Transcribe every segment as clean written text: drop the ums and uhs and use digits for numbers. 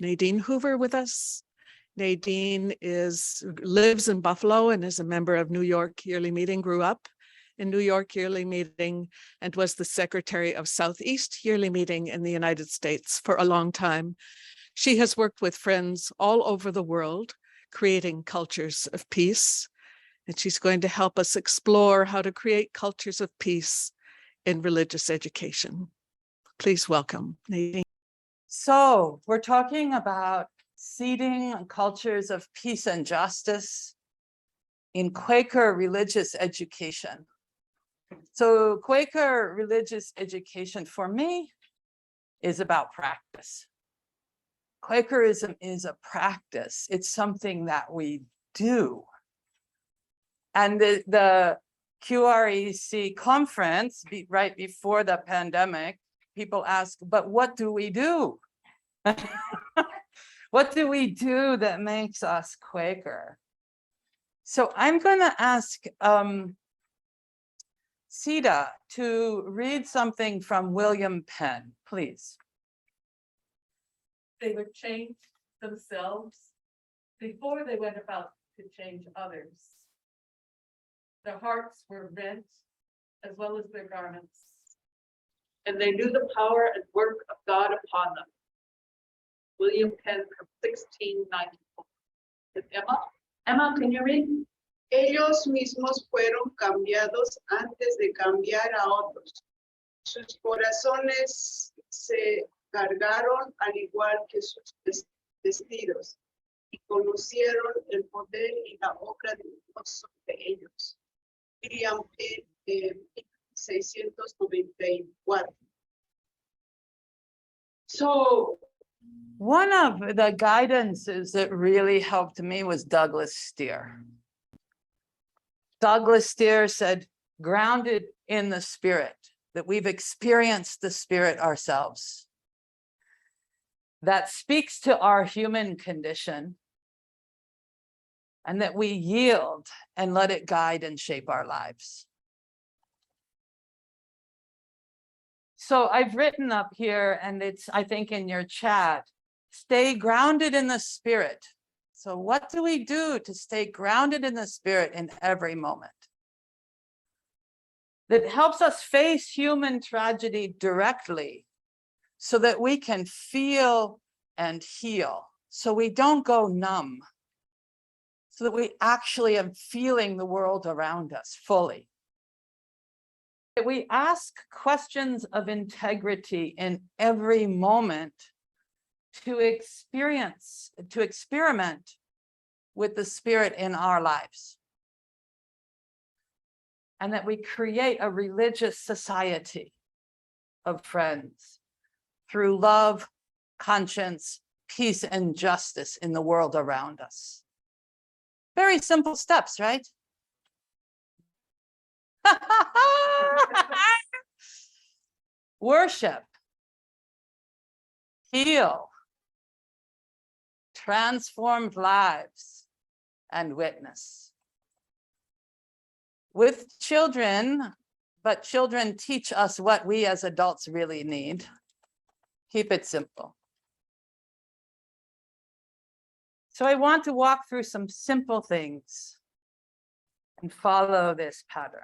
Nadine Hoover with us. Nadine lives in Buffalo and is a member of New York Yearly Meeting, grew up in New York Yearly Meeting, and was the secretary of Southeast Yearly Meeting in the United States for a long time. She has worked with friends all over the world, creating cultures of peace, and she's going to help us explore how to create cultures of peace in religious education. Please welcome Nadine. So we're talking about seeding cultures of peace and justice in Quaker religious education. So Quaker religious education for me is about practice. Quakerism is a practice. It's something that we do. And the QREC conference right before the pandemic, people ask, but what do we do? What do we do that makes us Quaker? So I'm going to ask Sita to read something from William Penn, please. They would change themselves before they went about to change others. Their hearts were rent as well as their garments, and they knew the power and work of God upon them. William Penn from 1694. Emma, can you read? Ellos mismos fueron cambiados antes de cambiar a otros. Sus corazones se cargaron al igual que sus vestidos y conocieron el poder y la obra de Dios sobre ellos. William Penn, 1694. So one of the guidances that really helped me was Douglas Steere. Douglas Steere said, grounded in the spirit, that we've experienced the spirit ourselves. That speaks to our human condition, and that we yield and let it guide and shape our lives. So I've written up here, and it's, I think, in your chat, stay grounded in the spirit. So what do we do to stay grounded in the spirit in every moment? That helps us face human tragedy directly so that we can feel and heal, so we don't go numb, so that we actually are feeling the world around us fully. That we ask questions of integrity in every moment to experiment with the spirit in our lives. And that we create a religious society of friends through love, conscience, peace, and justice in the world around us. Very simple steps, right? Worship, heal, transformed lives, and witness. With children, but children teach us what we as adults really need. Keep it simple. So I want to walk through some simple things and follow this pattern.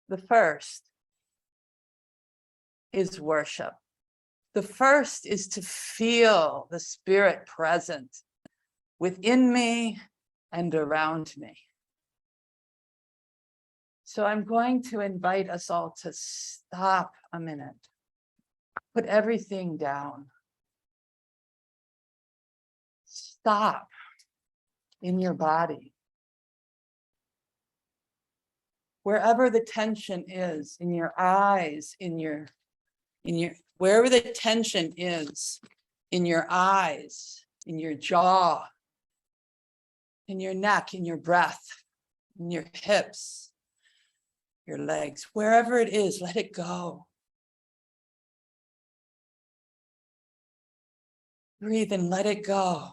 The first is worship. The first is to feel the spirit present within me and around me. So I'm going to invite us all to stop a minute. Put everything down. Stop in your body. Wherever the tension is, in your eyes, wherever the tension is, in your eyes, in your jaw, in your neck, in your breath, in your hips, your legs, wherever it is, let it go. Breathe and let it go.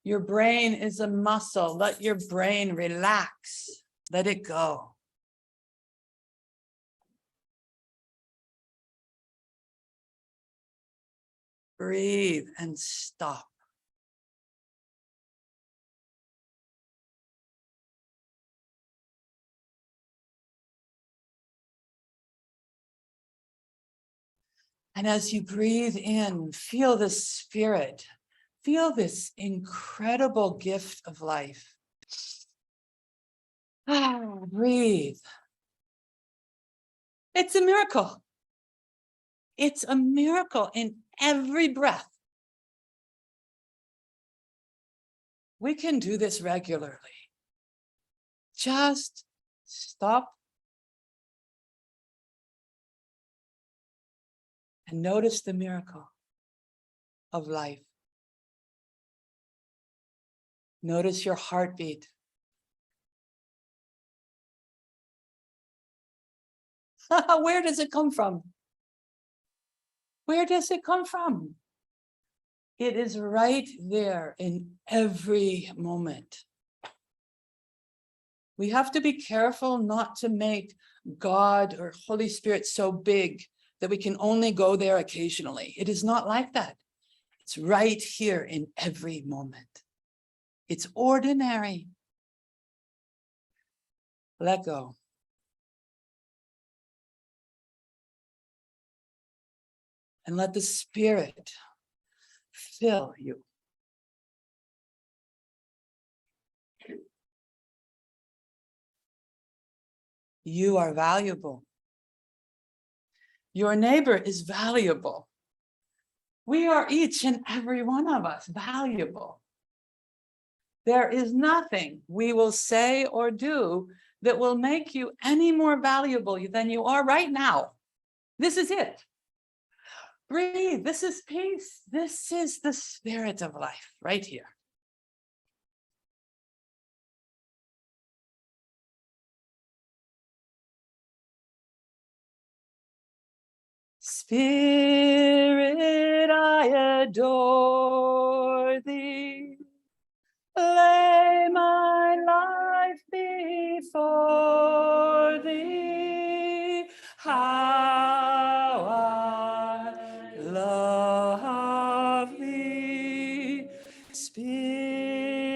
Your brain is a muscle. Let your brain relax Let it go. Breathe and stop. And as you breathe in, feel the spirit, feel this incredible gift of life. Breathe. It's a miracle. It's a miracle in every breath. We can do this regularly. Just stop and notice the miracle of life. Notice your heartbeat. Where does it come from? Where does it come from? It is right there in every moment. We have to be careful not to make God or Holy Spirit so big that we can only go there occasionally. It is not like that. It's right here in every moment. It's ordinary. Let go. And let the Spirit fill you. You are valuable. Your neighbor is valuable. We are each and every one of us valuable. There is nothing we will say or do that will make you any more valuable than you are right now. This is it. Breathe. This is peace. This is the spirit of life right here. Spirit, I adore thee. Lay my life before thee. How I love thee. Spirit,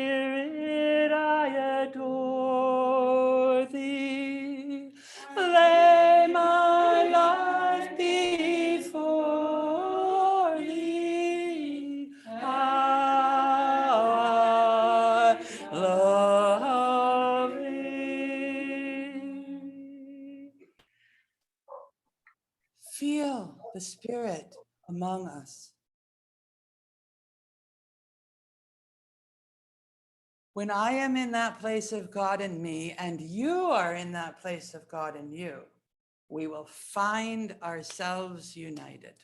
I adore thee. Lay my life before thee. How I love thee. Feel the Spirit among us. When I am in that place of God in me, and you are in that place of God in you, we will find ourselves united.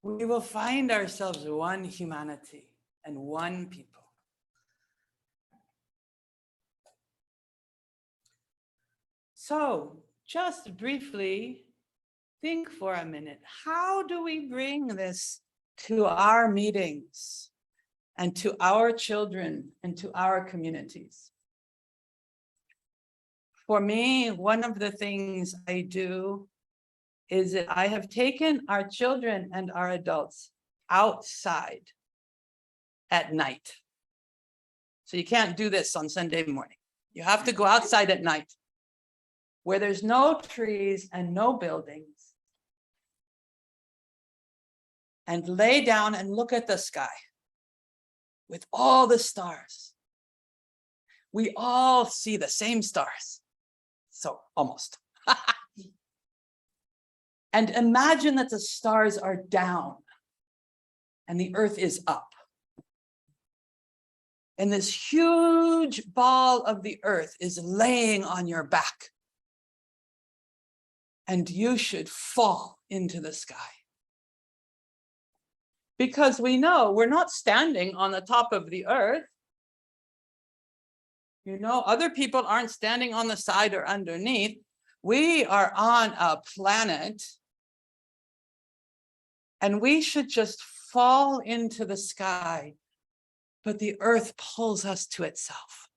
We will find ourselves one humanity and one people. So, just briefly, think for a minute. How do we bring this to our meetings and to our children and to our communities? For me, one of the things I do is that I have taken our children and our adults outside at night. So you can't do this on Sunday morning. You have to go outside at night where there's no trees and no buildings, and lay down and look at the sky with all the stars. We all see the same stars. So almost. And imagine that the stars are down and the earth is up. And this huge ball of the earth is laying on your back. And you should fall into the sky. Because we know we're not standing on the top of the earth. You know, other people aren't standing on the side or underneath. We are on a planet. And we should just fall into the sky, but the earth pulls us to itself.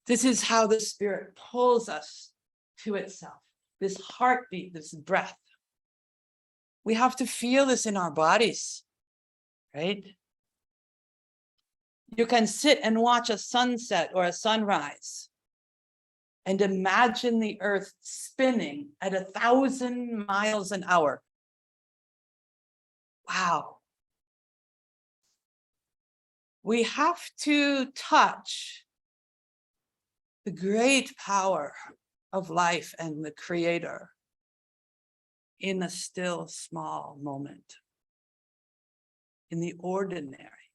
This is how the Spirit pulls us to itself, this heartbeat, this breath. We have to feel this in our bodies, right? You can sit and watch a sunset or a sunrise and imagine the earth spinning at 1,000 miles an hour. Wow. We have to touch the great power of life and the Creator in a still small moment, in the ordinary,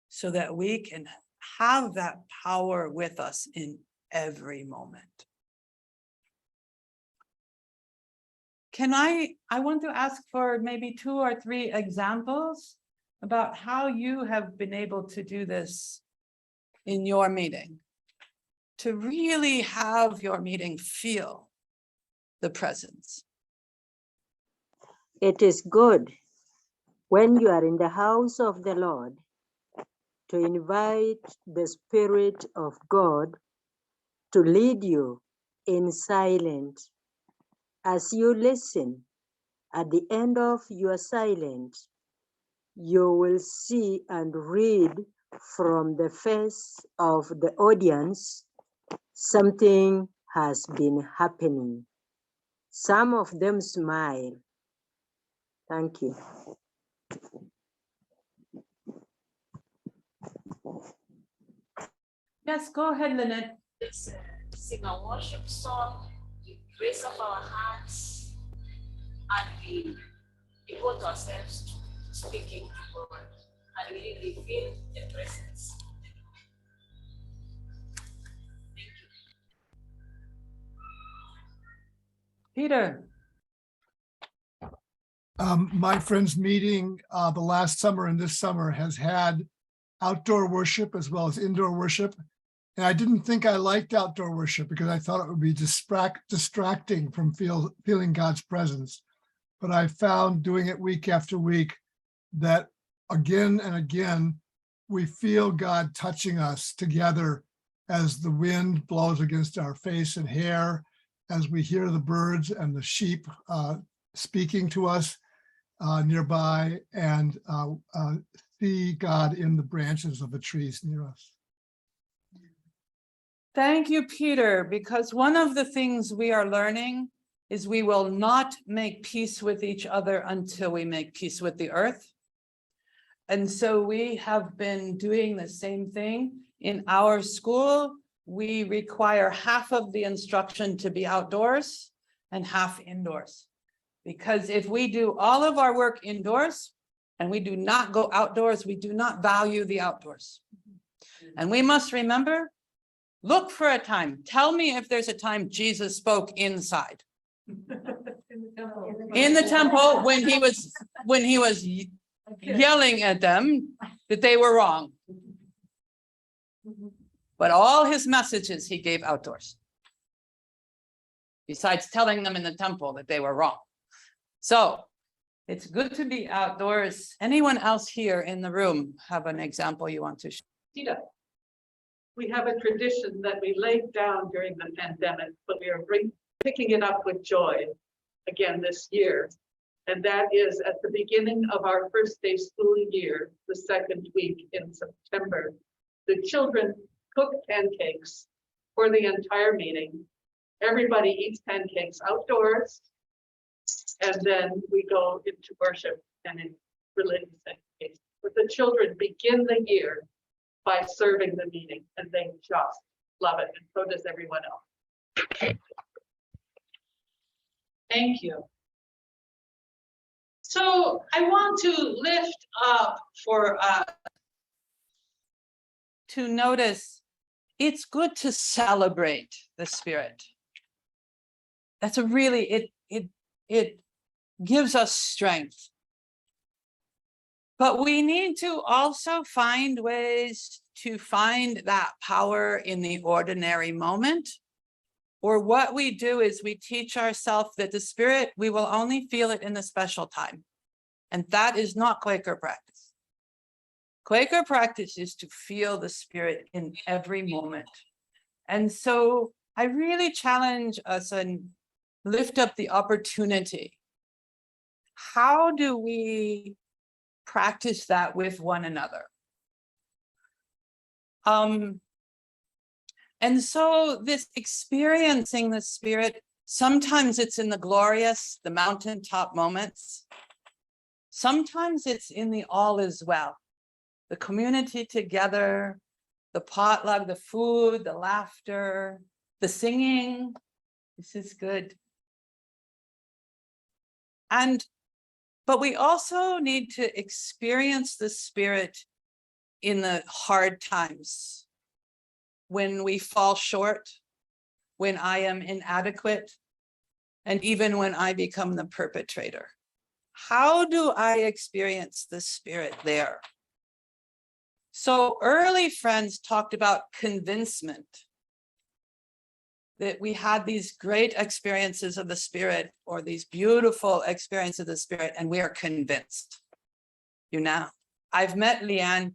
so that we can have that power with us in every moment. I want to ask for maybe 2 or 3 examples about how you have been able to do this in your meeting, to really have your meeting feel the presence. It is good when you are in the house of the Lord to invite the Spirit of God to lead you in silence. As you listen, at the end of your silence, you will see and read from the face of the audience something has been happening. Some of them smile. Thank you. Yes, go ahead, Lynette. Let's sing a worship song, we raise up our hands, and we devote ourselves to speaking to God, and we really feel the presence. Thank you. Peter. My friend's meeting the last summer and this summer has had outdoor worship as well as indoor worship. And I didn't think I liked outdoor worship because I thought it would be distracting from feeling God's presence. But I found doing it week after week that again and again, we feel God touching us together as the wind blows against our face and hair, as we hear the birds and the sheep speaking to us nearby, and see God in the branches of the trees near us. Thank you, Peter, because one of the things we are learning is we will not make peace with each other until we make peace with the earth. And so we have been doing the same thing in our school. We require half of the instruction to be outdoors and half indoors. Because if we do all of our work indoors and we do not go outdoors, we do not value the outdoors. And we must remember, look for a time. Tell me if there's a time Jesus spoke inside. In the temple when he was yelling at them that they were wrong. But all his messages he gave outdoors. Besides telling them in the temple that they were wrong. So it's good to be outdoors. Anyone else here in the room have an example you want to share? We have a tradition that we laid down during the pandemic, but we are picking it up with joy again this year. And that is at the beginning of our first day school year, the second week in September, the children cook pancakes for the entire meeting. Everybody eats pancakes outdoors. And then we go into worship and in religious education. But the children begin the year by serving the meeting, and they just love it, and so does everyone else. Thank you. So I want to lift up for to notice it's good to celebrate the Spirit. That's a really, it gives us strength. But we need to also find ways to find that power in the ordinary moment. Or what we do is we teach ourselves that the Spirit, we will only feel it in the special time. And that is not Quaker practice. Quaker practice is to feel the Spirit in every moment. And so I really challenge us and lift up the opportunity. How do we practice that with one another? And so this experiencing the Spirit, sometimes it's in the glorious, the mountaintop moments. Sometimes it's in the all is well, the community together, the potluck, the food, the laughter, the singing. This is good. But we also need to experience the Spirit in the hard times, when we fall short, when I am inadequate, and even when I become the perpetrator. How do I experience the Spirit there? So early friends talked about convincement, that we had these great experiences of the Spirit, or these beautiful experiences of the Spirit, and we are convinced. You know, I've met Leanne.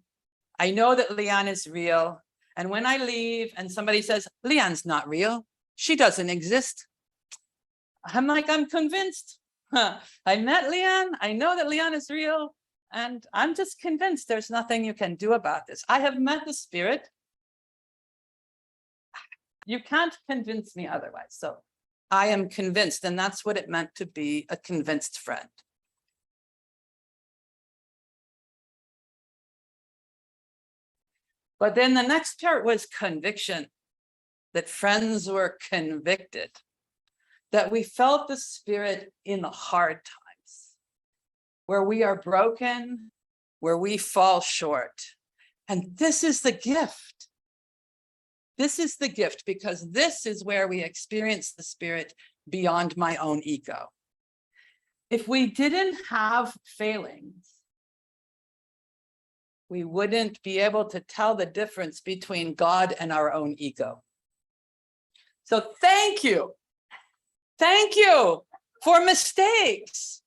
I know that Leanne is real. And when I leave and somebody says, Leanne's not real, she doesn't exist, I'm like, I'm convinced. I met Leanne. I know that Leanne is real. And I'm just convinced there's nothing you can do about this. I have met the Spirit. You can't convince me otherwise. So I am convinced, and that's what it meant to be a convinced friend. But then the next part was conviction, that friends were convicted, that we felt the Spirit in the hard times, where we are broken, where we fall short. And this is the gift. This is the gift, because this is where we experience the Spirit beyond my own ego. If we didn't have failings, we wouldn't be able to tell the difference between God and our own ego. So thank you. Thank you for mistakes.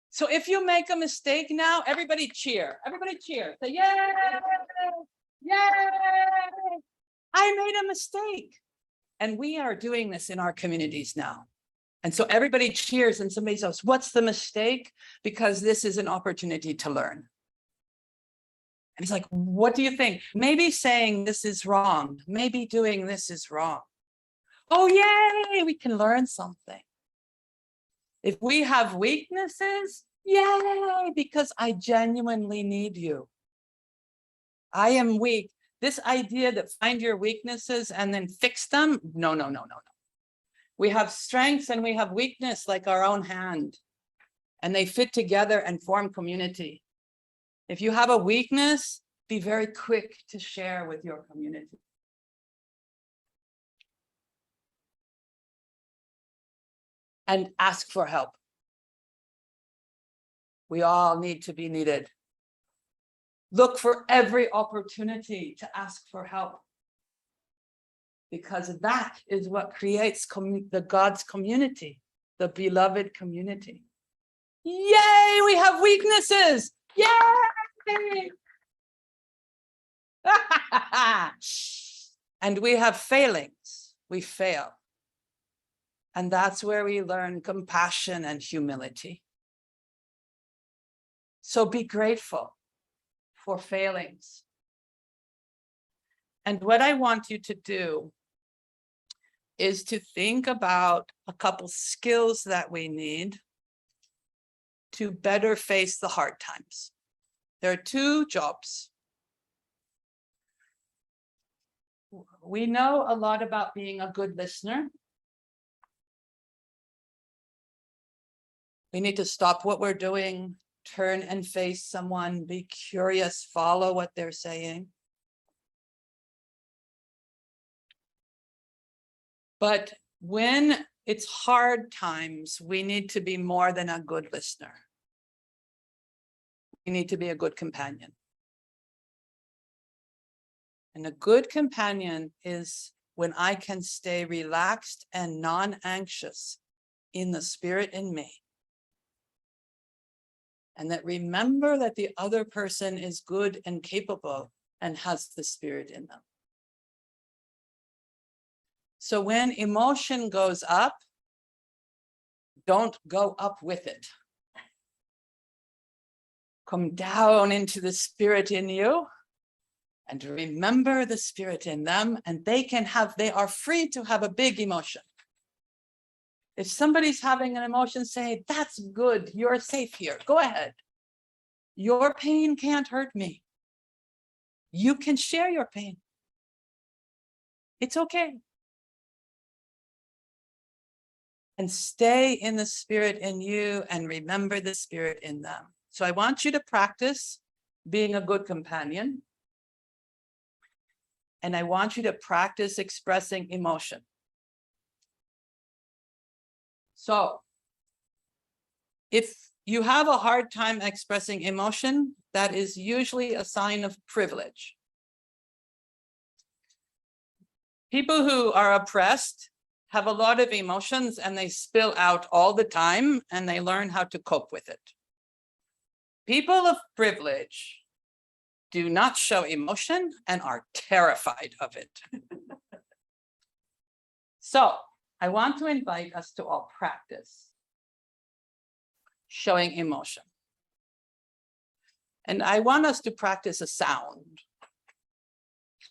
So if you make a mistake now, everybody cheer. Everybody cheer. Say, yay! Yay! I made a mistake. And we are doing this in our communities now. And so everybody cheers and somebody says, what's the mistake? Because this is an opportunity to learn. And it's like, what do you think? Maybe saying this is wrong. Maybe doing this is wrong. Oh, yay, we can learn something. If we have weaknesses, yay, because I genuinely need you. I am weak. This idea that find your weaknesses and then fix them, no. We have strengths and we have weakness like our own hand, and they fit together and form community. If you have a weakness, be very quick to share with your community. And ask for help. We all need to be needed. Look for every opportunity to ask for help, because that is what creates the God's community, the beloved community. Yay, we have weaknesses. Yay! And we have failings. We fail. And that's where we learn compassion and humility. So be grateful for failings. And what I want you to do is to think about a couple skills that we need to better face the hard times. There are two jobs. We know a lot about being a good listener. We need to stop what we're doing, turn and face someone, be curious, follow what they're saying. But when it's hard times, we need to be more than a good listener. We need to be a good companion. And a good companion is when I can stay relaxed and non-anxious in the Spirit in me. and that remember that the other person is good and capable and has the Spirit in them. So when emotion goes up, don't go up with it. Come down into the Spirit in you and remember the Spirit in them, and they are free to have a big emotion. If somebody's having an emotion, say, that's good, you're safe here, go ahead. Your pain can't hurt me. You can share your pain. It's okay. And stay in the Spirit in you and remember the Spirit in them. So I want you to practice being a good companion. And I want you to practice expressing emotion. So if you have a hard time expressing emotion, that is usually a sign of privilege. People who are oppressed have a lot of emotions and they spill out all the time and they learn how to cope with it. People of privilege do not show emotion and are terrified of it. So I want to invite us to all practice showing emotion. And I want us to practice a sound.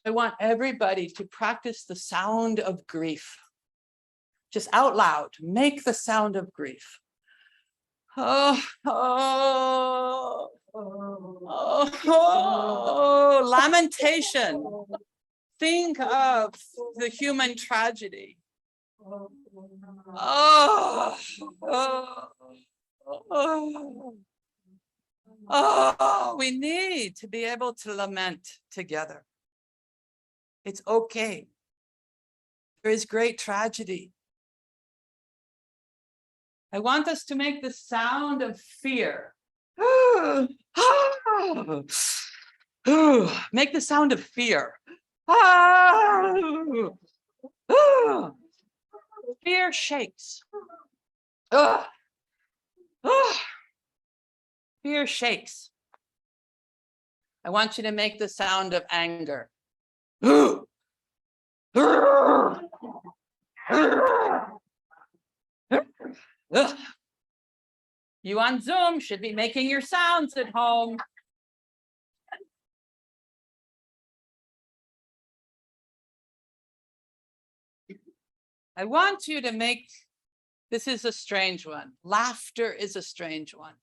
I want everybody to practice the sound of grief. Just out loud, make the sound of grief. Oh, oh, oh, oh, lamentation. Think of the human tragedy. Oh, oh, oh, oh, we need to be able to lament together. It's okay. There is great tragedy. I want us to make the sound of fear. Make the sound of fear. Fear shakes. Fear shakes. I want you to make the sound of anger. You on Zoom should be making your sounds at home. I want you to make, this is a strange one. Laughter is a strange one.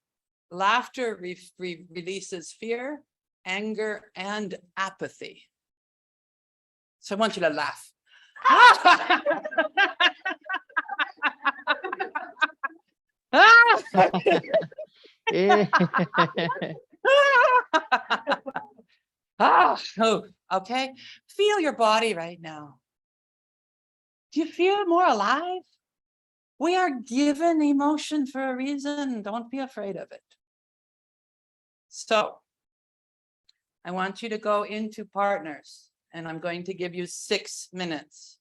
Laughter releases fear, anger, and apathy. So I want you to laugh. Oh, okay. Feel your body right now. Do you feel more alive? We are given emotion for a reason. Don't be afraid of it. So I want you to go into partners, and I'm going to give you 6 minutes.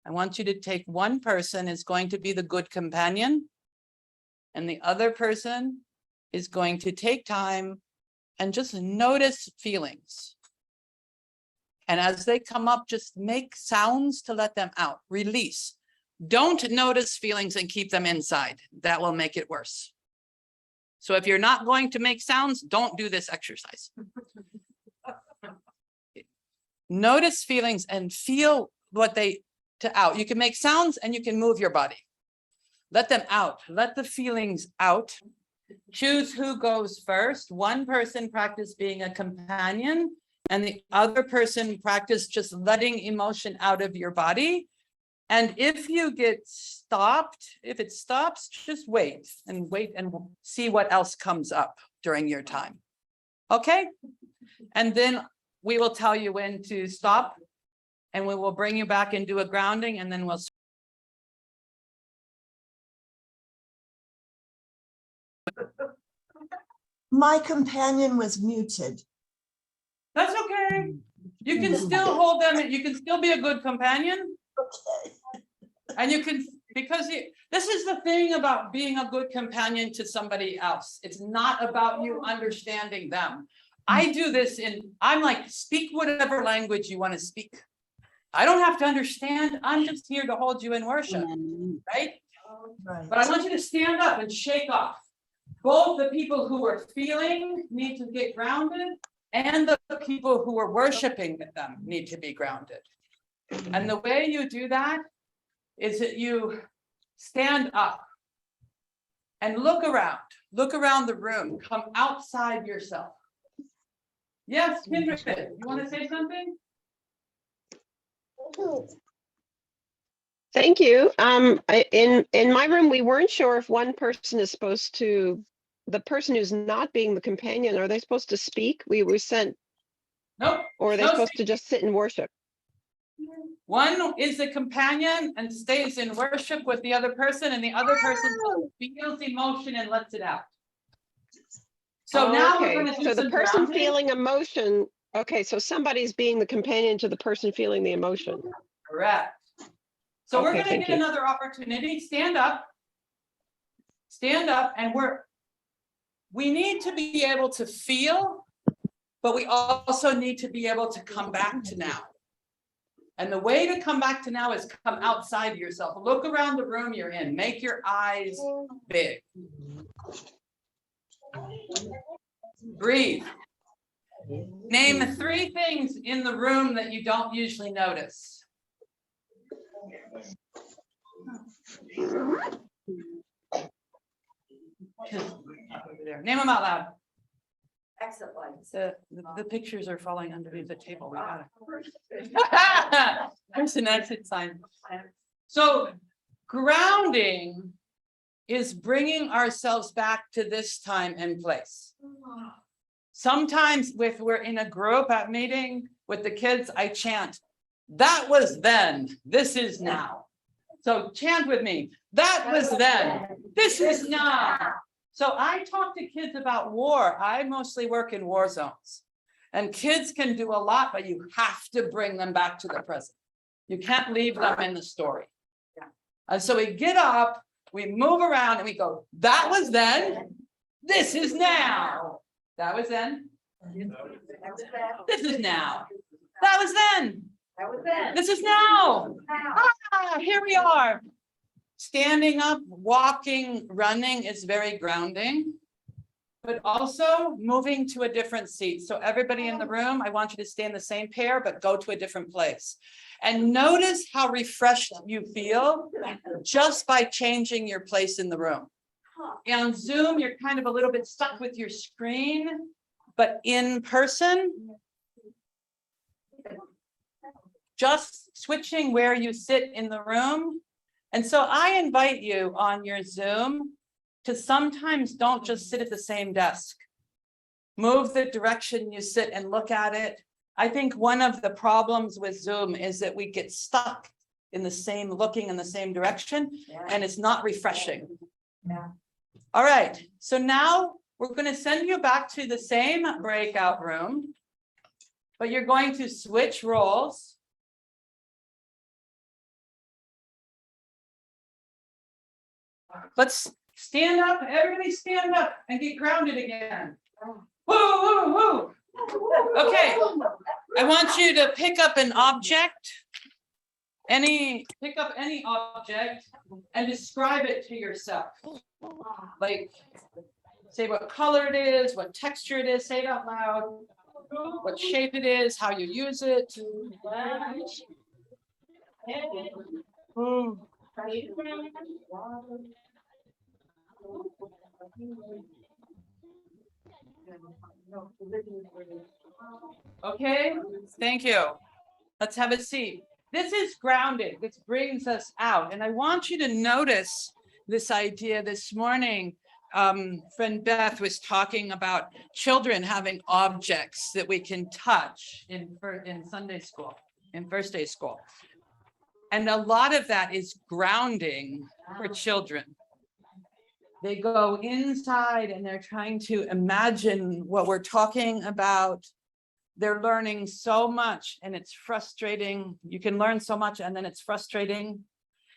I want you to take one person is going to be the good companion, and the other person is going to take time and just notice feelings. And as they come up, just make sounds to let them out, release. Don't notice feelings and keep them inside. That will make it worse. So if you're not going to make sounds, don't do this exercise. Notice feelings and feel what out. You can make sounds and you can move your body. Let them out. Let the feelings out. Choose who goes first. One person practice being a companion, and the other person practice just letting emotion out of your body. And if you get stopped, if it stops, just wait and see what else comes up during your time. Okay? And then we will tell you when to stop, and we will bring you back and do a grounding, and then we'll. My companion was muted. That's okay. You can still hold them. You can still be a good companion. Okay. And you can Because this is the thing about being a good companion to somebody else. It's not about you understanding them. I do this I'm like, speak whatever language you want to speak. I don't have to understand. I'm just here to hold you in worship, right? Right. But I want you to stand up and shake off. Both the people who are feeling need to get grounded, and the people who are worshiping them need to be grounded. And the way you do that is that you stand up and look around the room, come outside yourself. Yes, Kindred, you want to say something? Thank you. In my room, we weren't sure if one person is supposed to, the person who's not being the companion, are they supposed to speak? We were sent, Nope. or are they No supposed to just sit and worship? One is the companion and stays in worship with the other person, and the other person feels emotion and lets it out. So now we're Okay, going to do so the some person grounding. feeling emotion, okay, so somebody's being the companion to the person feeling the emotion. Correct. So we're Okay, going to thank get you. another opportunity. Stand up, and we need to be able to feel, but we also need to be able to come back to now. And the way to come back to now is come outside yourself. Look around the room you're in. Make your eyes big. Breathe. Name 3 things in the room that you don't usually notice. Name them out loud. Exit lights. The pictures are falling underneath the table. We got it. There's an exit sign. So grounding is bringing ourselves back to this time and place. Sometimes if we're in a group at meeting with the kids, I chant, that was then, this is now. So chant with me, that was then, this is now. So I talk to kids about war. I mostly work in war zones. And kids can do a lot, but you have to bring them back to the present. You can't leave them in the story. And so we get up, we move around, and we go, that was then, this is now. That was then. This is now. That was then. This is now. Ah, here we are. Standing up, walking, running is very grounding, but also moving to a different seat. So everybody in the room, I want you to stay in the same pair, but go to a different place. And notice how refreshed you feel just by changing your place in the room. On Zoom, you're kind of a little bit stuck with your screen, but in person, just switching where you sit in the room. And so I invite you on your Zoom to sometimes don't just sit at the same desk. Move the direction you sit and look at it. I think one of the problems with Zoom is that we get stuck in the same, looking in the same direction, and it's not refreshing. All right, so now we're going to send you back to the same breakout room, but you're going to switch roles. Let's stand up, everybody stand up and get grounded again. Woo, woo, woo. Okay, I want you to pick up an object, pick up any object and describe it to yourself. Like, say what color it is, what texture it is, say it out loud, what shape it is, how you use it. Okay, thank you. Let's have a seat. This is grounding. This brings us out. And I want you to notice this idea this morning. Friend Beth was talking about children having objects that we can touch in Sunday school, in first day school. And a lot of that is grounding for children. They go inside and they're trying to imagine what we're talking about. They're learning so much and it's frustrating. You can learn so much and then it's frustrating.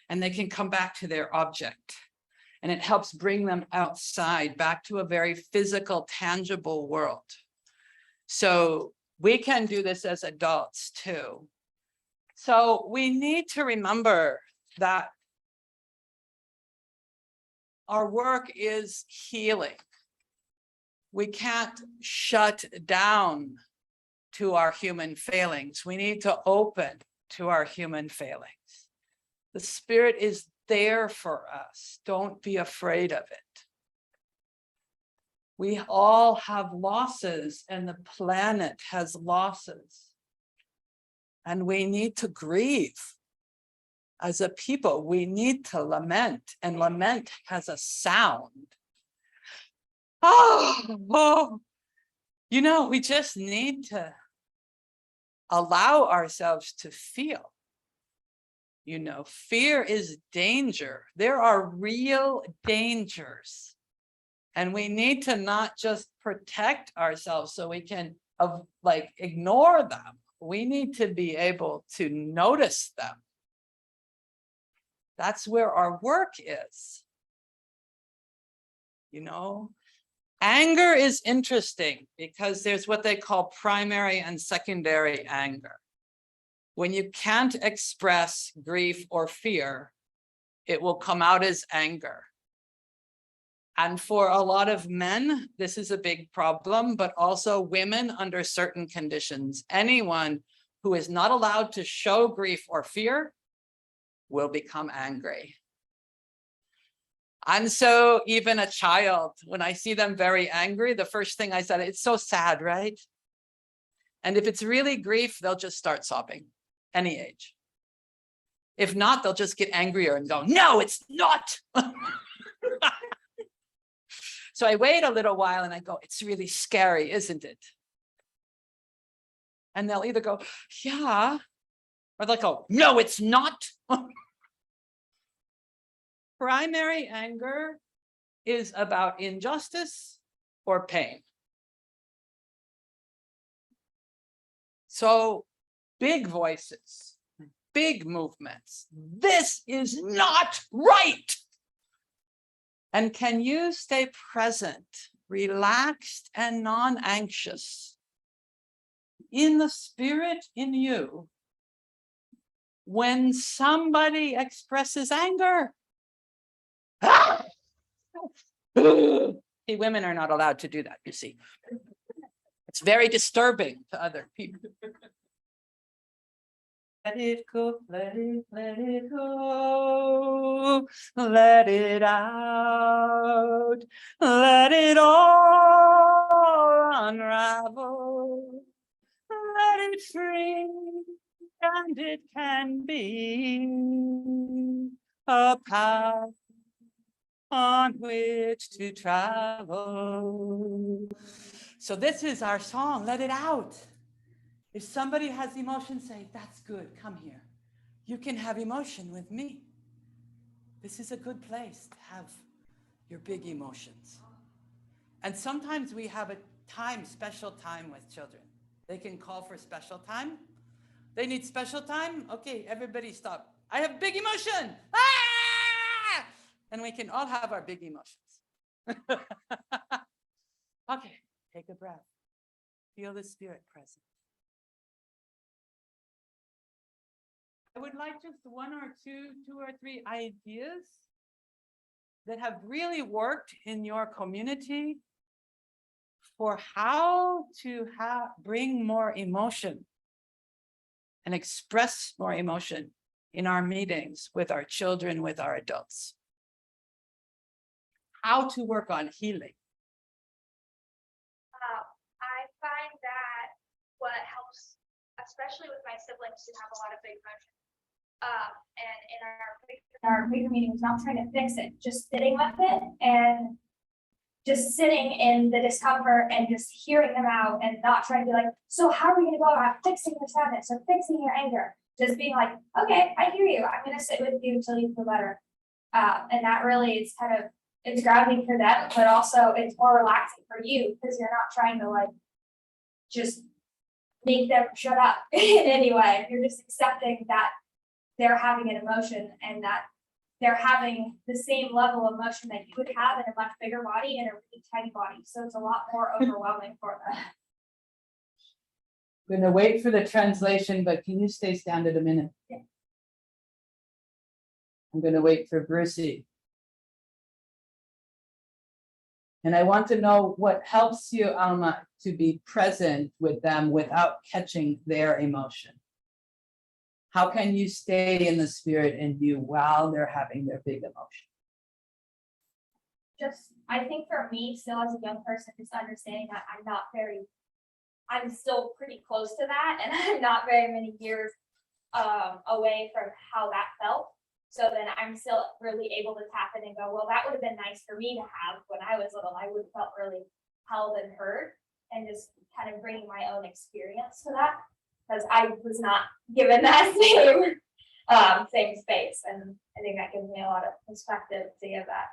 and they can come back to their object. And it helps bring them outside, back to a very physical, tangible world. So we can do this as adults too. So we need to remember that our work is healing. We can't shut down to our human failings. We need to open to our human failings. The Spirit is there for us. Don't be afraid of it. We all have losses, and the planet has losses. And we need to grieve. As a people, we need to lament, and lament has a sound. Oh, you know, we just need to allow ourselves to feel. You know, fear is danger. There are real dangers. And we need to not just protect ourselves so we can like ignore them. We need to be able to notice them. That's where our work is. You know, anger is interesting because there's what they call primary and secondary anger. When you can't express grief or fear, it will come out as anger. And for a lot of men, this is a big problem, but also women under certain conditions. Anyone who is not allowed to show grief or fear will become angry. And so even a child, when I see them very angry, the first thing I said, it's so sad, right? And if it's really grief, they'll just start sobbing, any age. If not, they'll just get angrier and go, no, it's not. So I wait a little while and I go, it's really scary, isn't it? And they'll either go, yeah, or they'll go, no, it's not. Primary anger is about injustice or pain. So big voices, big movements. This is not right. And can you stay present, relaxed, and non-anxious in the Spirit in you when somebody expresses anger? See, women are not allowed to do that, you see. It's very disturbing to other people. Let it go, let it go, let it out, let it all unravel, let it free, and it can be a path on which to travel. So this is our song, Let It Out. If somebody has emotion, say, that's good, come here. You can have emotion with me. This is a good place to have your big emotions. And sometimes we have a time, special time with children. They can call for special time. They need special time. Okay, everybody stop. I have big emotion. Ah! And we can all have our big emotions. Okay, take a breath. Feel the Spirit present. I would like just two or three ideas that have really worked in your community for how to bring more emotion and express more emotion in our meetings with our children, with our adults. How to work on healing. I find that what helps, especially with my siblings who have a lot of big emotions, and in our bigger meetings, not trying to fix it, just sitting with it and just sitting in the discomfort and just hearing them out and not trying to be like, so how are we going to go about fixing your sadness or fixing your anger? Just being like, okay, I hear you. I'm going to sit with you until you feel better. And that really is kind of, it's grounding for them, but also it's more relaxing for you because you're not trying to like just make them shut up in any way. You're just accepting that they're having an emotion and that they're having the same level of motion that you would have in a much bigger body and a really tiny body. So it's a lot more overwhelming for them. I'm gonna wait for the translation, but can you stay standing a minute? Yeah. I'm gonna wait for Brucey. And I want to know what helps you, Alma, to be present with them without catching their emotion. How can you stay in the spirit and you while they're having their big emotion? Just, I think for me, still as a young person, just understanding that I'm still pretty close to that, and I'm not very many years away from how that felt. So then I'm still really able to tap in and go, well, that would have been nice for me to have when I was little. I would have felt really held and heard, and just kind of bringing my own experience to that, because I was not given that same space. And I think that gives me a lot of perspective to give that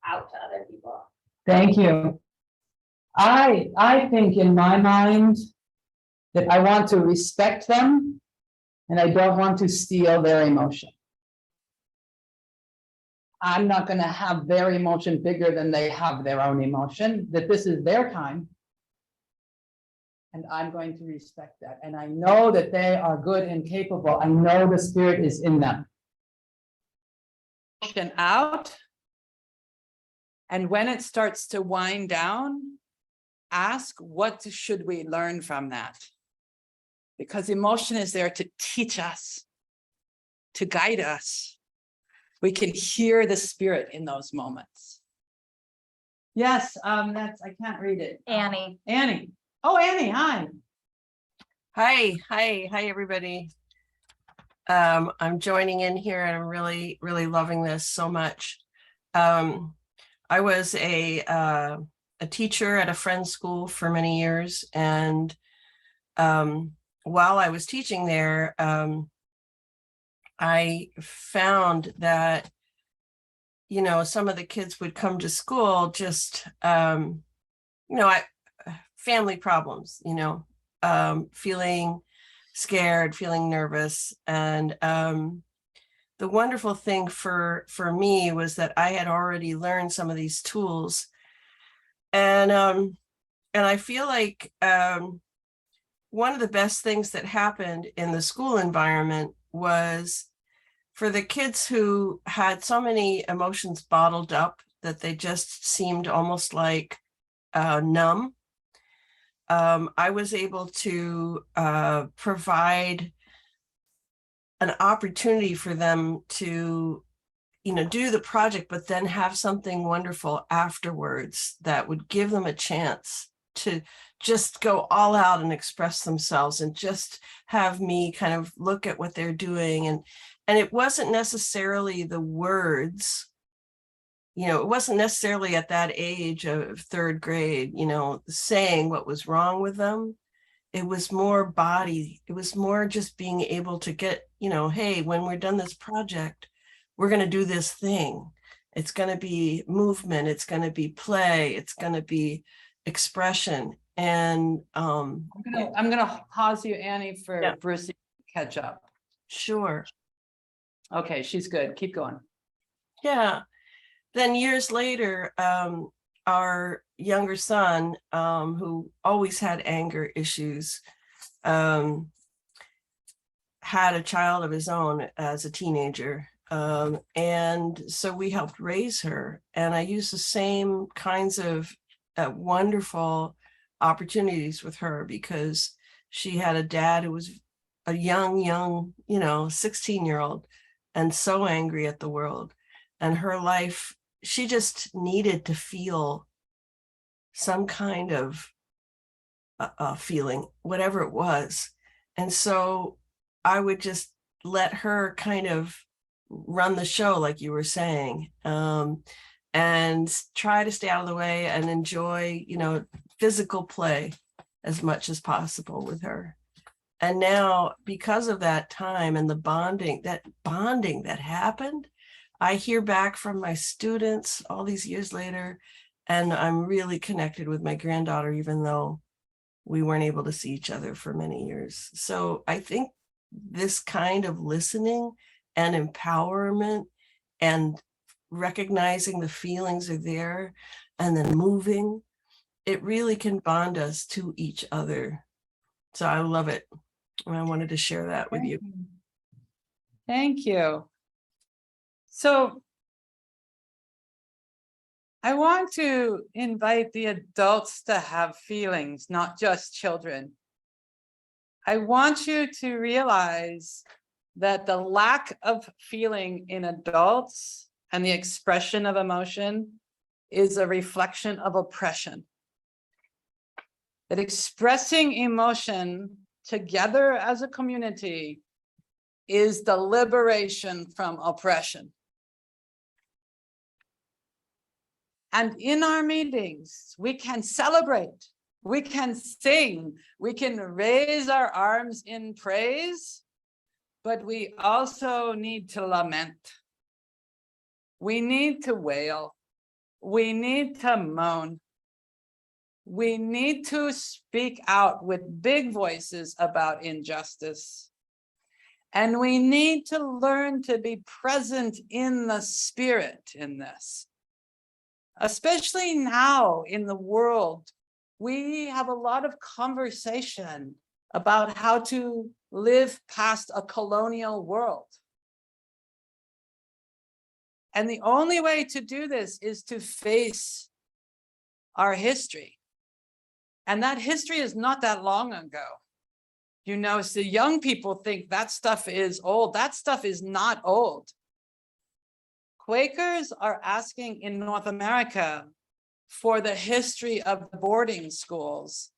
out to other people. Thank you. I think in my mind that I want to respect them and I don't want to steal their emotion. I'm not going to have their emotion bigger than they have their own emotion, that this is their time. And I'm going to respect that. And I know that they are good and capable. I know the spirit is in them. Out. And when it starts to wind down, ask, what should we learn from that? Because emotion is there to teach us, to guide us. We can hear the spirit in those moments. Yes, that's, I can't read it. Annie. Annie. Oh, Annie, hi. Hi, everybody. I'm joining in here and I'm really loving this so much. I was a teacher at a friend's school for many years, and while I was teaching there, I found that, you know, some of the kids would come to school just, family problems, feeling scared, feeling nervous. And the wonderful thing for me was that I had already learned some of these tools. And I feel like one of the best things that happened in the school environment was for the kids who had so many emotions bottled up that they just seemed almost like numb. I was able to provide an opportunity for them to, do the project, but then have something wonderful afterwards that would give them a chance to just go all out and express themselves, and just have me kind of look at what they're doing. And it wasn't necessarily the words, it wasn't necessarily at that age of third grade, saying what was wrong with them. It was more body. It was more just being able to get, hey, when we're done this project, we're going to do this thing. It's going to be movement. It's going to be play. It's going to be expression. And I'm gonna pause you, Annie, for Bruce to catch up. Sure. Okay, she's good. Keep going. Yeah. Then years later, our younger son, who always had anger issues, had a child of his own as a teenager. And so we helped raise her. And I used the same kinds of wonderful opportunities with her, because she had a dad who was a young, 16-year-old, and so angry at the world. And her life, she just needed to feel some kind of feeling, whatever it was. And so I would just let her kind of run the show, like you were saying, and try to stay out of the way and enjoy, physical play as much as possible with her. And now, because of that time and the bonding that happened, I hear back from my students all these years later, and I'm really connected with my granddaughter, even though we weren't able to see each other for many years. So I think this kind of listening and empowerment and recognizing the feelings are there and then moving, it really can bond us to each other. So I love it. And I wanted to share that with you. Thank you. So I want to invite the adults to have feelings, not just children. I want you to realize that the lack of feeling in adults and the expression of emotion is a reflection of oppression. That expressing emotion together as a community is the liberation from oppression. And in our meetings, we can celebrate, we can sing, we can raise our arms in praise, but we also need to lament. We need to wail. We need to moan. We need to speak out with big voices about injustice. And we need to learn to be present in the spirit in this. Especially now in the world, we have a lot of conversation about how to live past a colonial world. And the only way to do this is to face our history. And that history is not that long ago. You know, so young people think that stuff is old. That stuff is not old. Quakers are asking in North America for the history of boarding schools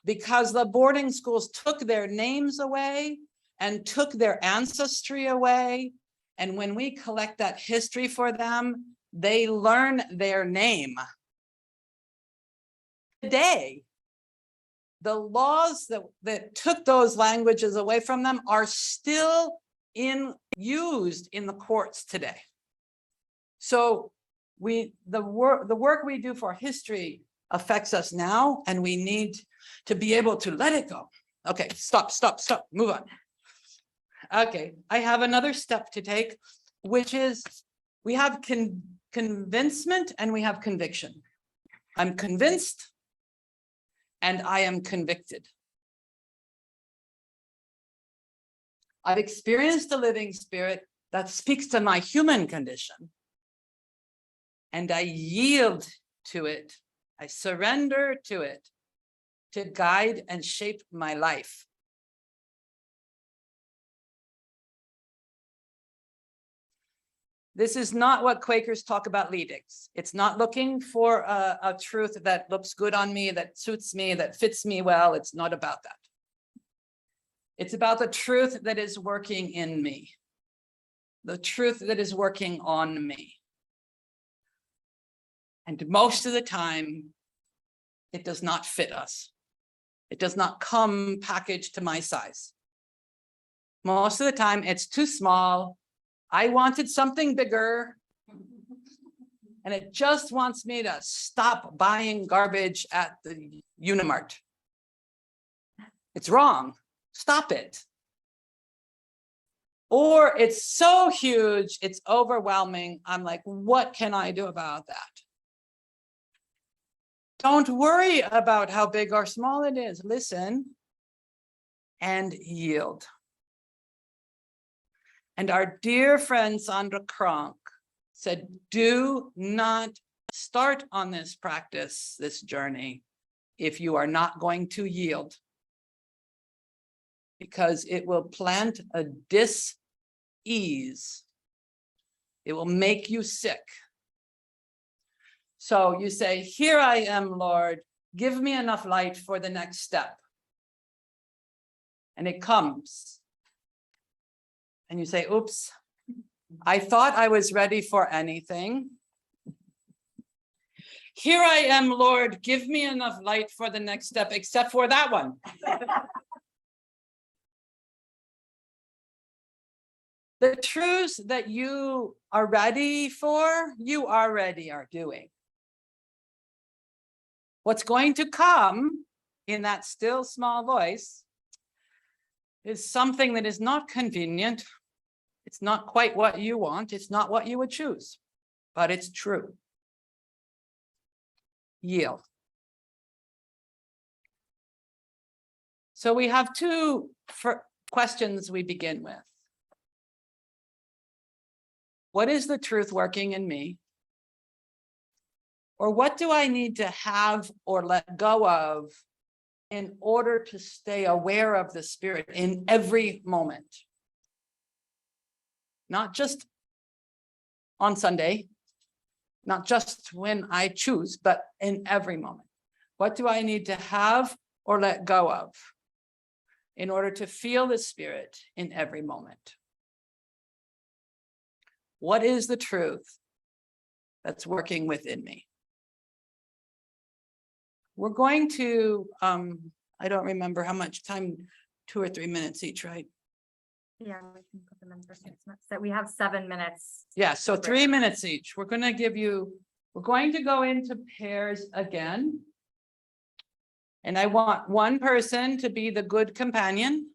because the boarding schools took their names away and took their ancestry away. And when we collect that history for them, they learn their name. Today, the laws that took those languages away from them are still used in the courts today. So the work we do for history affects us now, and we need to be able to let it go. Okay, stop, move on. Okay, I have another step to take, which is we have convincement and we have conviction. I'm convinced and I am convicted. I've experienced a living spirit that speaks to my human condition. And I yield to it. I surrender to it to guide and shape my life. This is not what Quakers talk about leadings. It's not looking for a truth that looks good on me, that suits me, that fits me well. It's not about that. It's about the truth that is working in me, the truth that is working on me. And most of the time, it does not fit us. It does not come packaged to my size. Most of the time, it's too small. I wanted something bigger. And it just wants me to stop buying garbage at the Unimart. It's wrong. Stop it. Or it's so huge, it's overwhelming. I'm like, what can I do about that? Don't worry about how big or small it is. Listen and yield. And our dear friend Sandra Kronk said, do not start on this practice, this journey, if you are not going to yield. Because it will plant a dis-ease. It will make you sick. So you say, here I am, Lord, give me enough light for the next step. And it comes. And you say, oops, I thought I was ready for anything. Here I am, Lord, give me enough light for the next step, except for that one. The truths that you are ready for, you already are doing. What's going to come in that still small voice is something that is not convenient. It's not quite what you want. It's not what you would choose, but it's true. Yield. So we have two questions we begin with. What is the truth working in me? Or what do I need to have or let go of in order to stay aware of the Spirit in every moment? Not just on Sunday, not just when I choose, but in every moment. What do I need to have or let go of in order to feel the Spirit in every moment? What is the truth that's working within me? We're going to, I don't remember how much time, 2 or 3 minutes each, right? Yeah, we can put them in for 6 minutes. So we have 7 minutes. Yeah, so 3 minutes each. We're going to give you, we're going to go into pairs again. And I want one person to be the good companion.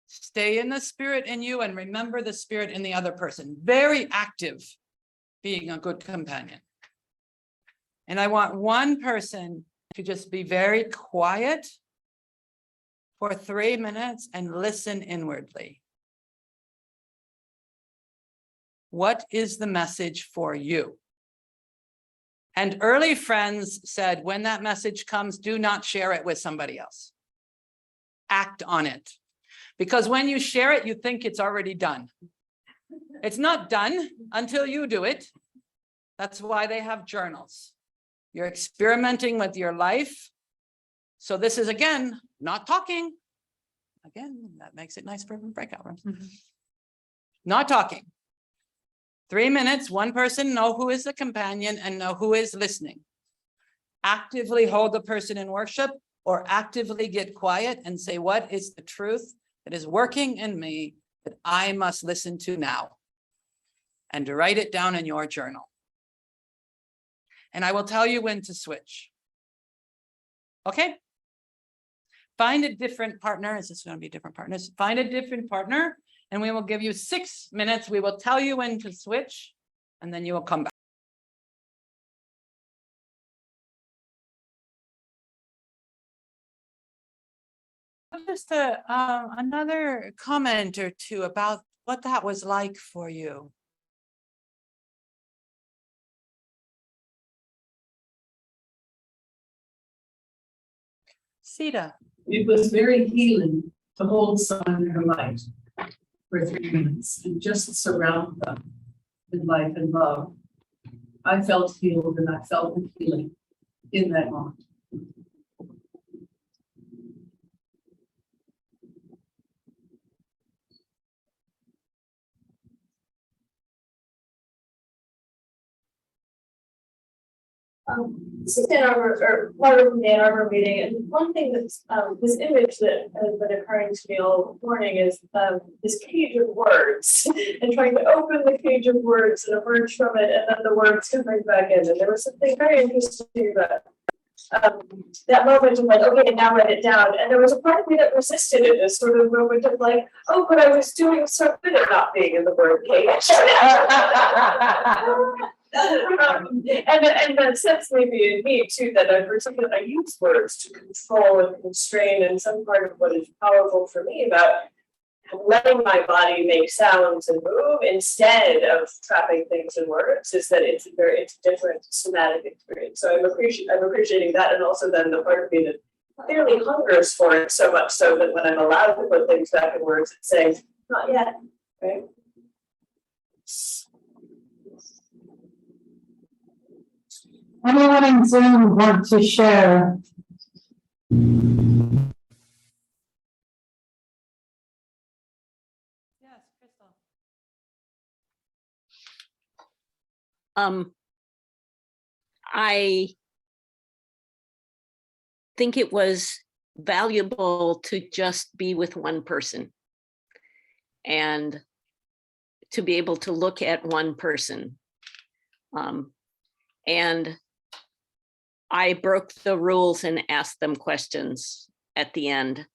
Stay in the Spirit in you and remember the Spirit in the other person. Very active being a good companion. And I want one person to just be very quiet for 3 minutes and listen inwardly. What is the message for you? And early friends said, when that message comes, do not share it with somebody else. Act on it. Because when you share it, you think it's already done. It's not done until you do it. That's why they have journals. You're experimenting with your life. So this is, again, not talking. Again, that makes it nice for breakout rooms. Not talking. 3 minutes, one person, know who is the companion and know who is listening. Actively hold the person in worship or actively get quiet and say, what is the truth that is working in me that I must listen to now? And to write it down in your journal. And I will tell you when to switch. Okay? Find a different partner. Is this going to be different partners? Find a different partner. And we will give you 6 minutes. We will tell you when to switch, and then you will come back. Just another comment or two about what that was like for you. Sita. It was very healing to hold someone in her light for 3 minutes and just surround them with life and love. I felt healed and I felt the healing in that moment. Ann Arbor, or part of the Ann Arbor meeting, and one thing that's this image that has been occurring to me all morning is this cage of words and trying to open the cage of words and emerge from it, and then the words coming back in. And there was something very interesting about that moment of like, okay, now write it down. And there was a part of me that resisted in this sort of moment of like, oh, but I was doing so good at not being in the word cage. And that sense maybe in me too, that I use words to control and constrain, and some part of what is powerful for me about letting my body make sounds and move instead of trapping things in words is that it's a different somatic experience. So I'm appreciating that, and also then the part of me that clearly hungers for it so much so that when I'm allowed to put things back in words, it's saying, not yet, right? Anyone in Zoom want to share? Yes, Crystal. I think it was valuable to just be with one person and to be able to look at one person. And I broke the rules and asked them questions at the end,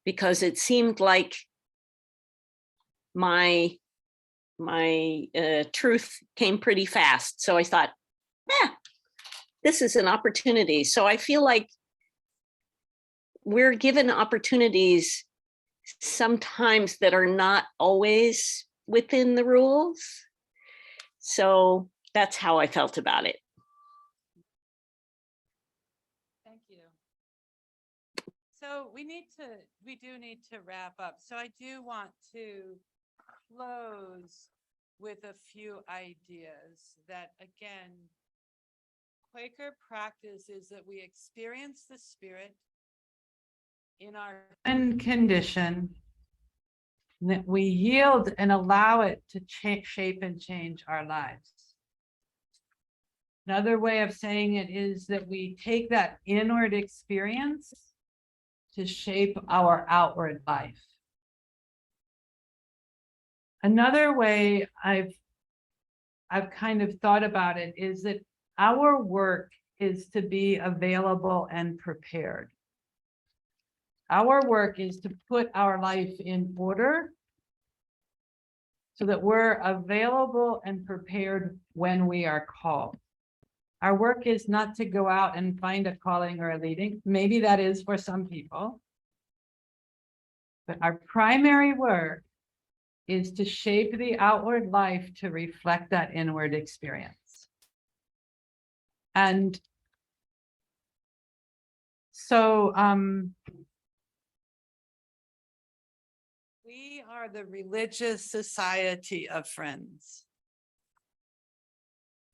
because it seemed like my truth came pretty fast. So I thought, this is an opportunity. So I feel like we're given opportunities sometimes that are not always within the rules. So that's how I felt about it. Thank you. So we do need to wrap up. So I do want to close with a few ideas that, again, Quaker practice is that we experience the Spirit in our human condition, and that we yield and allow it to shape and change our lives. Another way of saying it is that we take that inward experience to shape our outward life. Another way I've kind of thought about it is that our work is to be available and prepared. Our work is to put our life in order so that we're available and prepared when we are called. Our work is not to go out and find a calling or a leading. Maybe that is for some people. But our primary work is to shape the outward life to reflect that inward experience. And so we are the religious society of friends.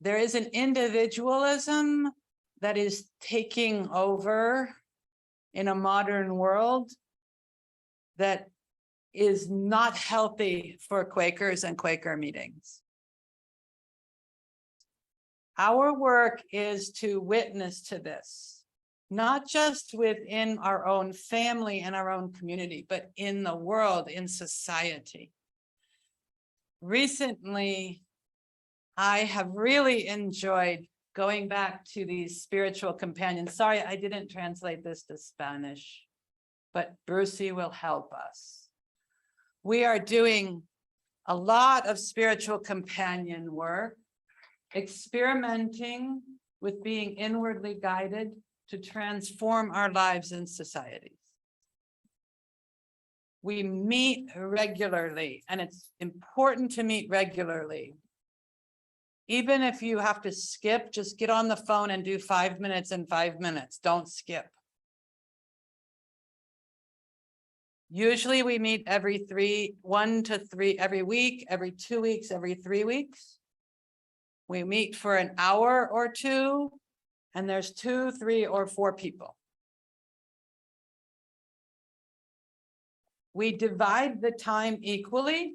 There is an individualism that is taking over in a modern world that is not healthy for Quakers and Quaker meetings. Our work is to witness to this, not just within our own family and our own community, but in the world, in society. Recently, I have really enjoyed going back to these spiritual companions. Sorry, I didn't translate this to Spanish, but Brucey will help us. We are doing a lot of spiritual companion work, experimenting with being inwardly guided to transform our lives and societies. We meet regularly, and it's important to meet regularly. Even if you have to skip, just get on the phone and do 5 minutes and 5 minutes. Don't skip. Usually we meet every 1 to 3 every week, every 2 weeks, every 3 weeks. We meet for an hour or two, and there's 2, 3, or 4 people. We divide the time equally,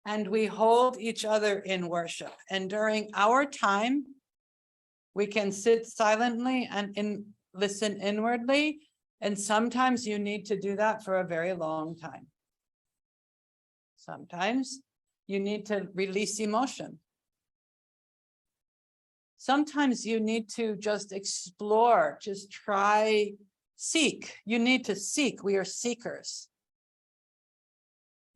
and we hold each other in worship. And during our time, we can sit silently and listen inwardly. And sometimes you need to do that for a very long time. Sometimes you need to release emotion. Sometimes you need to just explore, just try, seek. You need to seek. We are seekers.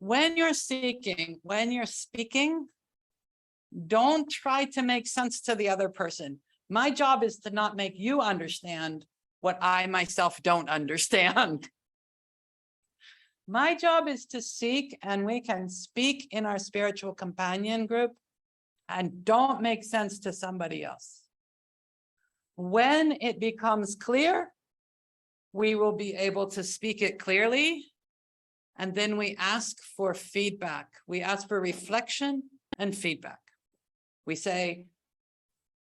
When you're seeking, when you're speaking, don't try to make sense to the other person. My job is to not make you understand what I myself don't understand. My job is to seek, and we can speak in our spiritual companion group and don't make sense to somebody else. When it becomes clear, we will be able to speak it clearly. And then we ask for feedback. We ask for reflection and feedback. We say,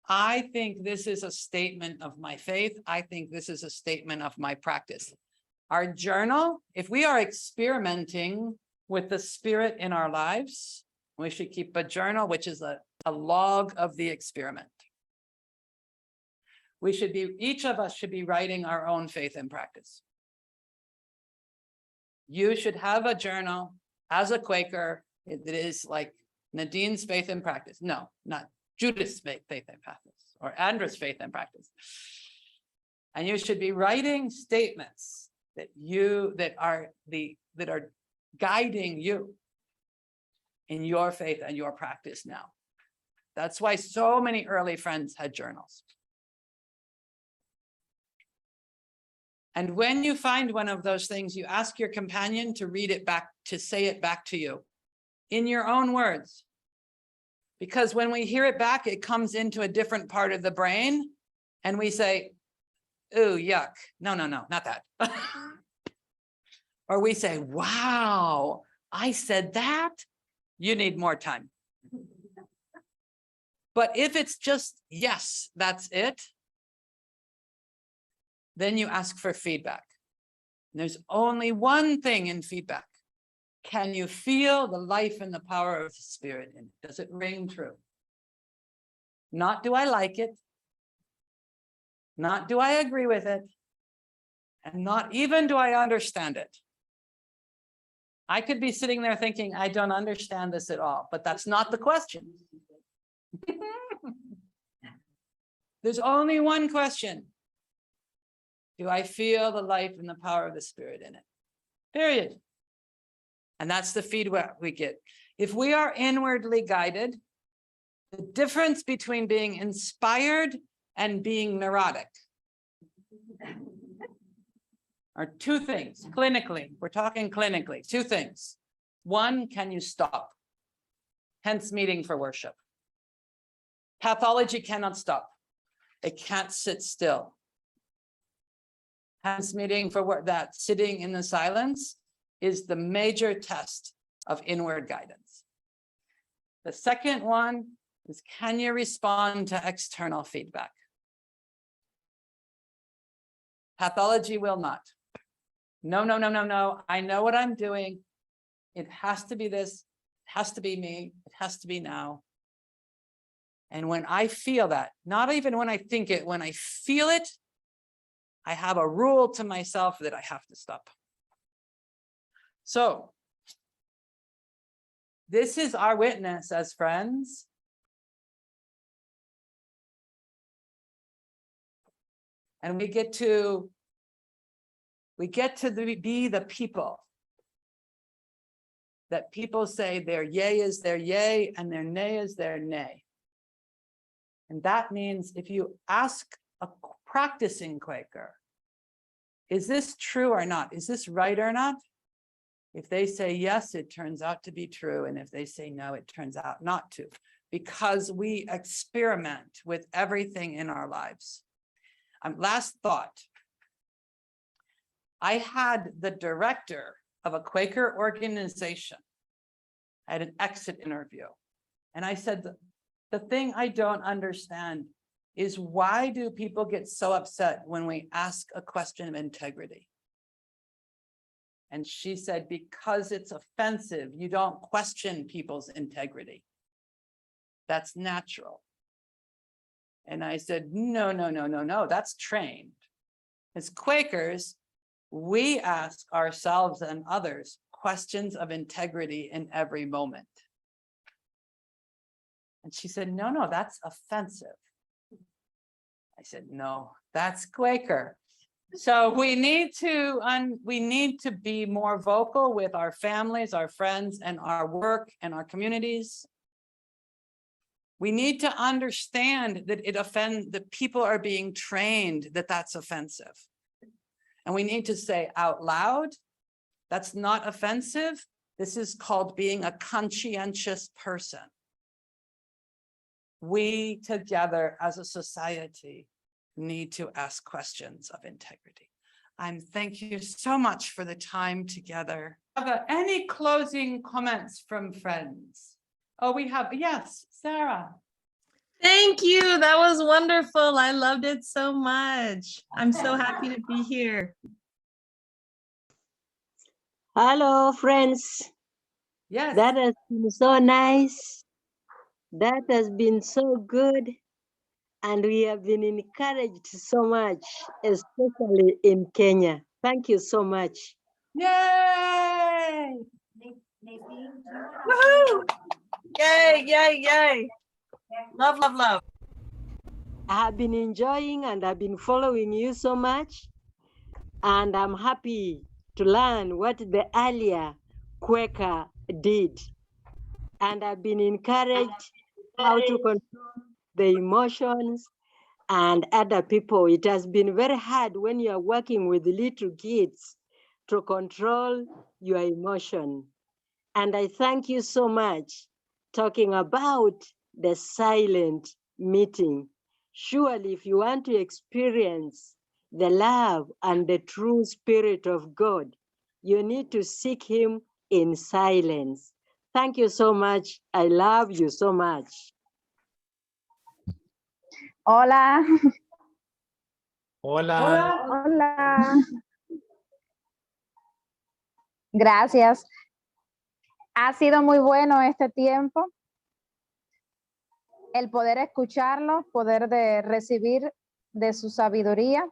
I think this is a statement of my faith. I think this is a statement of my practice. Our journal, if we are experimenting with the Spirit in our lives, we should keep a journal, which is a log of the experiment. Each of us should be writing our own faith and practice. You should have a journal as a Quaker. It is like Nadine's faith and practice. No, not Judith's faith and practice, or Andrew's faith and practice. And you should be writing statements that are guiding you in your faith and your practice now. That's why so many early friends had journals. And when you find one of those things, you ask your companion to read it back, to say it back to you in your own words. Because when we hear it back, it comes into a different part of the brain and we say, ooh, yuck. No, not that. Or we say, wow, I said that. You need more time. But if it's just, yes, that's it, then you ask for feedback. And there's only one thing in feedback. Can you feel the life and the power of the Spirit in it? Does it ring true? Not do I like it? Not do I agree with it? And not even do I understand it? I could be sitting there thinking, I don't understand this at all, but that's not the question. There's only one question. Do I feel the life and the power of the Spirit in it? Period. And that's the feedback we get. If we are inwardly guided, the difference between being inspired and being neurotic are two things. Clinically, we're talking clinically, two things. One, can you stop? Hence meeting for worship. Pathology cannot stop. It can't sit still. Hence meeting for work, that sitting in the silence is the major test of inward guidance. The second one is, can you respond to external feedback? Pathology will not. No. I know what I'm doing. It has to be this. It has to be me. It has to be now. And when I feel that, not even when I think it, when I feel it, I have a rule to myself that I have to stop. So this is our witness as friends. And we get to be the people that people say their yay is their yay and their nay is their nay. And that means if you ask a practicing Quaker, is this true or not? Is this right or not? If they say yes, it turns out to be true. And if they say no, it turns out not to, because we experiment with everything in our lives. Last thought. I had the director of a Quaker organization at an exit interview. And I said, the thing I don't understand is, why do people get so upset when we ask a question of integrity? And she said, because it's offensive. You don't question people's integrity. That's natural. And I said, no, that's trained. As Quakers, we ask ourselves and others questions of integrity in every moment. And she said, no, that's offensive. I said, no, that's Quaker. So we need to be more vocal with our families, our friends, and our work and our communities. We need to understand that that people are being trained that that's offensive. And we need to say out loud, that's not offensive. This is called being a conscientious person. We together as a society need to ask questions of integrity. Thank you so much for the time together. Any closing comments from friends? Oh, we have, yes, Sarah. Thank you. That was wonderful. I loved it so much. I'm so happy to be here. Hello, friends. Yes. That has been so nice. That has been so good. And we have been encouraged so much, especially in Kenya. Thank you so much. Yay! Woohoo! Yay. Love. I have been enjoying and I've been following you so much. And I'm happy to learn what the earlier Quaker did. And I've been encouraged how to control the emotions and other people. It has been very hard when you are working with little kids to control your emotion. And I thank you so much talking about the silent meeting. Surely, if you want to experience the love and the true spirit of God, you need to seek him in silence. Thank you so much. I love you so much. Hola. Hola. Hola. Gracias. Ha sido muy bueno este tiempo. El poder escucharlo, poder de recibir de su sabiduría,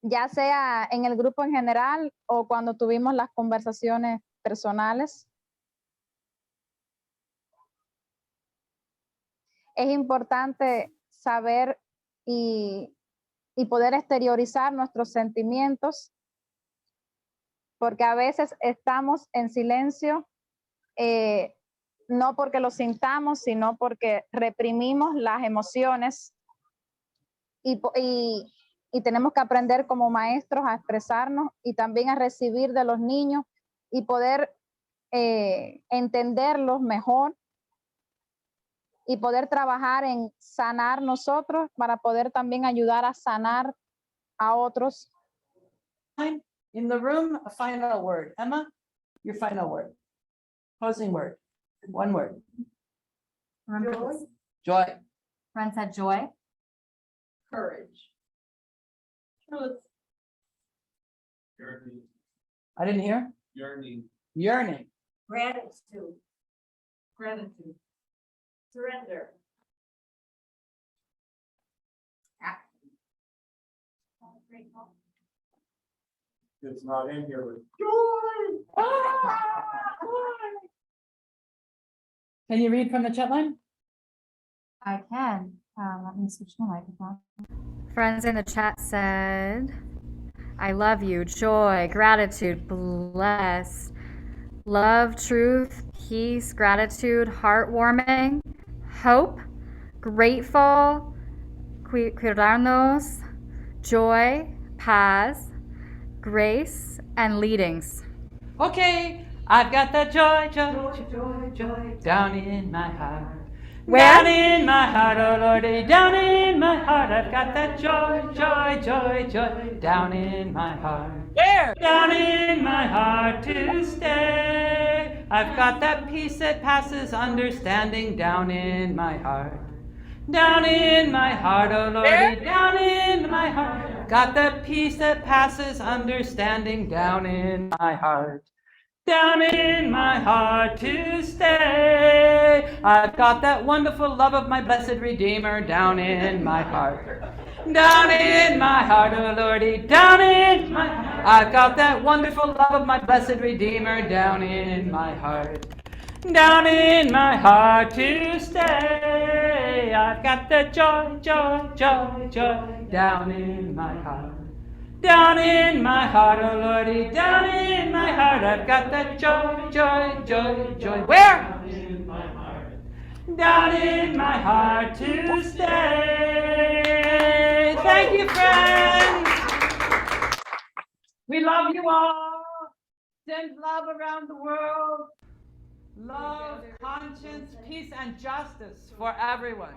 ya sea en el grupo en general o cuando tuvimos las conversaciones personales. Es importante saber y poder exteriorizar nuestros sentimientos, porque a veces estamos en silencio, no porque lo sintamos, sino porque reprimimos las emociones y tenemos que aprender como maestros a expresarnos y también a recibir de los niños y poder entenderlos mejor y poder trabajar en sanar nosotros para poder también ayudar a sanar a otros. In the room, a final word. Emma, your final word. Closing word. One word. Joy. Joy. Friend said joy. Courage. Truth. I didn't hear. Yearning. Yearning. Gratitude. Gratitude. Surrender. It's not in here, but Joy. Can you read from the chat line? I can. Let me switch my microphone. Friends in the chat said, I love you, joy, gratitude, bless, love, truth, peace, gratitude, heartwarming, hope, grateful, cuidarnos, joy, paz, grace, and leadings. Okay, I've got that joy, down in my heart. Where? Down in my heart, oh Lordy, down in my heart. I've got that joy, down in my heart. Where? Down in my heart to stay. I've got that peace that passes understanding down in my heart. Down in my heart, oh Lordy, down in my heart. Got that peace that passes understanding down in my heart. Down in my heart to stay. I've got that wonderful love of my blessed Redeemer down in my heart. Down in my heart, oh Lordy, down in my heart. I've got that wonderful love of my blessed Redeemer down in my heart. Down in my heart to stay. I've got the joy, down in my heart. Down in my heart, oh Lordy, down in my heart, I've got that joy. Where? Down in my heart. Down in my heart to stay. Thank you, friends. We love you all. Send love around the world. Love, conscience, peace, and justice for everyone.